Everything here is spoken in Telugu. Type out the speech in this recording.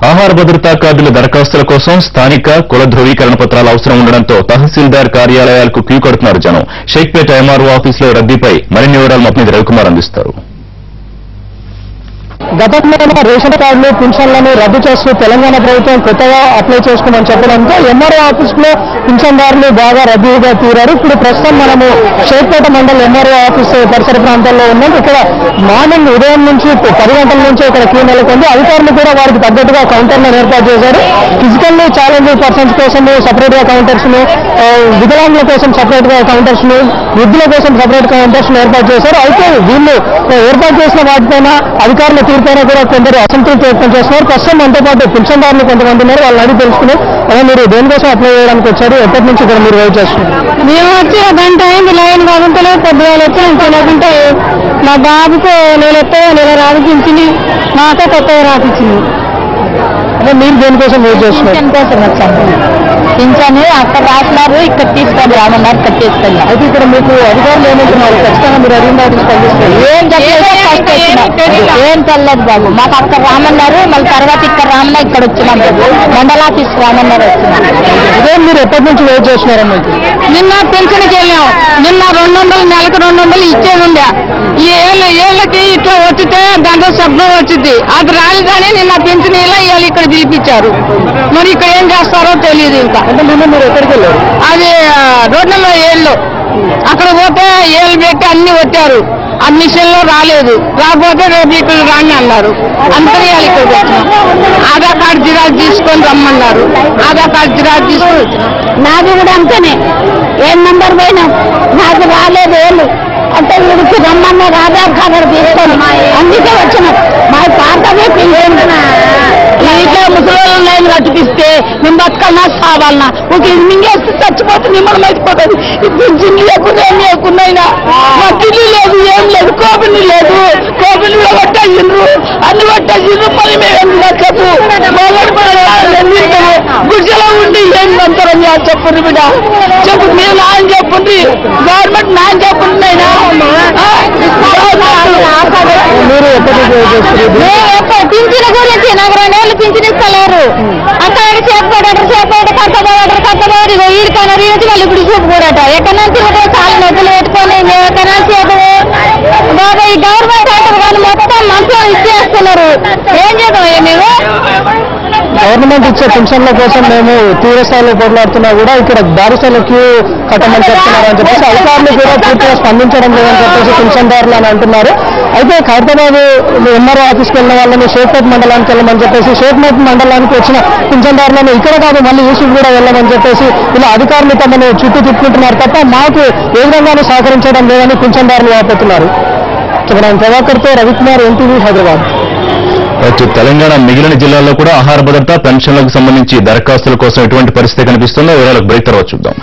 ఆహార భద్రతా కార్డుల దరఖాస్తుల కోసం స్థానిక కుల ధృవీకరణ పత్రాలు అవసరం ఉండడంతో తహసీల్దార్ కార్యాలయాలకు క్యూ కడుతున్నారు జనం. షేక్పేట ఎంఆర్ఓ ఆఫీసులో రద్దీపై మరిన్ని వివరాలు మా ప్రతినిధి రవికుమార్ అందిస్తారు. గతంలో రేషన్ కార్డులు పింఛన్లను రద్దు చేస్తూ తెలంగాణ ప్రభుత్వం కొత్తగా అప్లై చేసుకోమని చెప్పడంతో ఎంఆర్ఓ ఆఫీసులో పింఛన్దారులు బాగా రద్దీగా తీరారు. ఇప్పుడు ప్రస్తుతం మనము షేక్పేట మండల్ ఎంఆర్ఓ ఆఫీస్ పరిసర ప్రాంతాల్లో ఉన్నాం. ఇక్కడ మార్నింగ్ ఉదయం నుంచి 10 గంటల నుంచి ఇక్కడ క్యూ నెలకొంది. అధికారులు కూడా వారికి తగ్గట్టుగా కౌంటర్లను ఏర్పాటు చేశారు. ఫిజికల్లీ ఛాలెంజ్ పర్సన్స్ కోసం సపరేట్ గా కౌంటర్స్ ను, వికలాంగుల కోసం సపరేట్ గా కౌంటర్స్ ను, వృద్ధుల కోసం సపరేట్ కౌంటర్స్ ను ఏర్పాటు చేశారు. అయితే వీళ్ళు ఏర్పాటు చేసిన వాటిపైన అధికారుల తీర్పైనా కూడా కొందరు అసంతృప్తి వ్యక్తం చేస్తున్నారు. ప్రస్తుతం మనతో పాటు పింఛన్దారులు కొంతమంది ఉన్నారు. వాళ్ళని అడిగి తెలుసుకున్నారు. అదే మీరు దేనికోసం అప్లై చేయడానికి వచ్చారు, ఎప్పటి నుంచి ఇక్కడ మీరు వెయిట్ చేస్తున్నారు? మేము వచ్చి గంట అయింది, లైన్ కాకుంటలేదు. పొద్దుగాలు వచ్చి లేకుంటే మా బాబుకు నెల రాపించింది, మా అక్క కొత్తగా రాపించింది. అంటే మీరు దేనికోసం వెయిట్ చేస్తున్నారు? పింఛన్ కోసం వచ్చాము. పింఛన్ అక్కడ రాసినారు, ఇక్కడ తీసుకొని రామన్నారు, ఇక్కడ తీసుకొని. అయితే ఇక్కడ మీకు అధికారులు ఏమంటున్నారు? ఖచ్చితంగా మీరు అడిగిన వాటిని స్పందిస్తారు. ఏం తెల్లదు బాబు, మాకు అక్కడ రామన్నారు. మళ్ళీ తర్వాత ఇక్కడ రామన్నా ఇక్కడ వచ్చినాం, మండలాఫీస్ రామన్నారు వచ్చినాం. ఇదే మీరు ఎప్పటి నుంచి వెయిట్ చేస్తున్నారమ్మా? నిన్న పింఛన్కి వెళ్ళాం. నిన్న 200 నెలకు 200 ఇచ్చేది ఉండే. ఈ ఏళ్ళకి ఇట్లా వచ్చితే దాంట్లో శబ్దం వచ్చింది. అది రాలేదని నిన్న పింఛన్ ఇవాళ ఇక్కడ పిలిపించారు. మరి ఇక్కడ ఏం చేస్తారో తెలియదు. ఇంకా అంటే నిన్న మీరు ఎక్కడికి వెళ్ళారు? అది రోడ్లలో ఏళ్ళు అక్కడ పోతే ఏళ్ళు పెట్టి అన్ని వచ్చారు. ఆ మిషన్ లో రాలేదు, రాకపోతే రేపు ఇక్కడ రాని అన్నారు. అందరూ ఇక్కడికి వచ్చినాం. ఆధార్ కార్డు జిరాక్స్ తీసుకొని రమ్మన్నారు. ఆధార్ కార్డు జిరాక్స్ తీసుకొని వచ్చినాం. నాది కూడా అంతేనే, ఏ నంబర్ పోయినా నాకు రాలేదు ఏళ్ళు అంటే వీడికి రమ్మన్నారు. ఆధార్ కార్డు తీసుకొని అందుకే వచ్చినాం. మా పాతమే ఇట్లా ముసలి లైన్ కట్టిపిస్తే మేము బతకన్నా సావాలన్నా ఒక మింగేస్తే చచ్చిపోతే నిమ్మలం అయిపోతుంది. ఇప్పుడు జిల్లు లేకుండా ఏం లేకున్నాయినా మా టిల్లు లేదు, ఏం లేదు, కోపిని లేదు. కోపిని కూడా పట్టేసిండ్రు, అన్ని పట్టేసిండ్రు. మళ్ళీ మేము బతకదు గుడిసెలో ఉండి ఏం అంతరం చెప్పండి బిడ్డ, చెప్పు మీరు నాయన చెప్పండి, గవర్నమెంట్ నాయన చెప్పండి. అయినా మీరు పింఛన్ గురించి నాకు 2 ఏళ్ళు పింఛన్ ఇస్తలేరు. అక్కడ చేపడారు కట్టబోడు ఈడికైనా రీచి వాళ్ళు ఇప్పుడు చూపుకోడట. ఎక్కడి నుంచి చాలా నొప్పులు పెట్టుకొని ఎక్కడ చేపు బాబా ఈ గవర్నమెంట్ అయితే వాళ్ళు మొత్తం మంచిగా ఇచ్చేస్తున్నారు. ఏం చేద్దాం మేము? గవర్నమెంట్ ఇచ్చే పెన్షన్ల కోసం మేము తీవ్రస్థాయిలో పోట్లాడుతున్నా కూడా ఇక్కడ దారిస్థాయిలకి కట్టమని చెప్తున్నారు అని చెప్పేసి అధికారులు కూడా పూర్తిగా స్పందించడం లేదని చెప్పేసి పెన్షన్దారులు అని అంటున్నారు. అయితే హైదరాబాద్ ఎంఆర్ఓ ఆఫీస్కి వెళ్ళిన వాళ్ళని షేక్పేట మండలానికి వెళ్ళమని చెప్పేసి, షేక్పేట మండలానికి వచ్చిన పెన్షన్దారులను ఇక్కడ కాదు మళ్ళీ యూసుఫ్ కూడా వెళ్ళమని చెప్పేసి ఇలా అధికారులు తమను చుట్టూ తిప్పుకుంటున్నారు తప్ప మాకు ఏ విధంగానూ సహకరించడం లేదని పెన్షన్దారులు వాపోతున్నారు. ప్రభాకర్తో రవికుమార్, ఎన్టీవీ, హైదరాబాద్. తెలంగాణ మిగిలిన జిల్లాల్లో కూడా ఆహార భద్రత పెన్షన్లకు సంబంధించి దరఖాస్తుల కోసం ఎటువంటి పరిస్థితి కనిపిస్తుందో వివరాలకు బ్రేక్ తర్వాత చూద్దాం.